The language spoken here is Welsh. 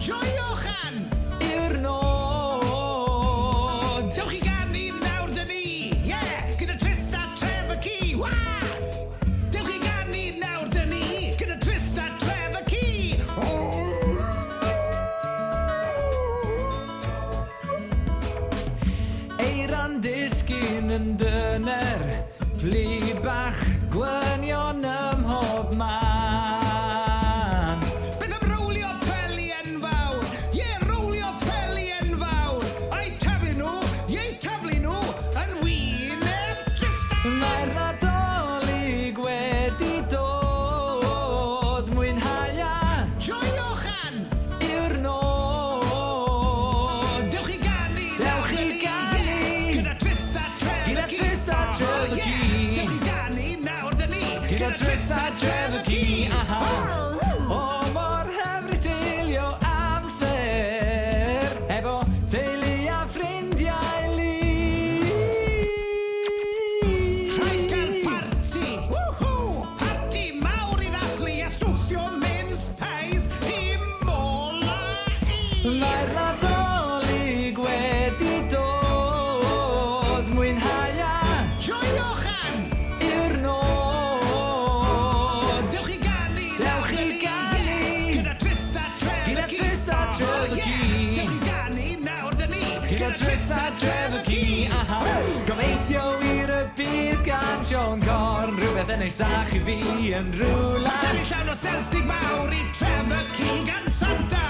Joiwch an! i'r nod. Dewch i ganu nawr dyn ni! Gyda Trist a Tref y ci! Dewch i ganu nawr dyn ni! Gyda Trist a Tref y ci! Eiran disgyn yn dyner, pli bach gwynion ym mhob man. Beth am rowlio peli enfawr? Rowlio peli enfawr! A'i taflu nhw, yn wyneb Trist a... Mae'r Nadolig wedi dod, mwynhau a Joiwch an! i'r nod. Dewch i ganu nawr dyn ni! Gyda Trist a Tref y ci! Gyda Trist a Tref y ci. Dewch i ganu nawr dyn ni! Gyda Trist a Tref y ci. O mor hyfryd treulio amser efo teulu a ffrindiau li. Rhaid gael parti! Parti mawr i ddathlu a stwffio mince pies i mola i! Mae'r Nadolig wedi dod, mwynhau a Joiwch an! i'r nod. Dewch i ganu nawr dyn ni! Gyda Trist a Tref y ci! Gyda Trist a Tref y ci. Dewch i ganu nawr dyn ni! Gyda Trist a Tref y ci. Gobeithio i'r y bydd gan Sion Corn, rhywbeth yn eisach i fi yn rhywle. Sefyll llawn o selsig mawr i Tref y ci gan Santa!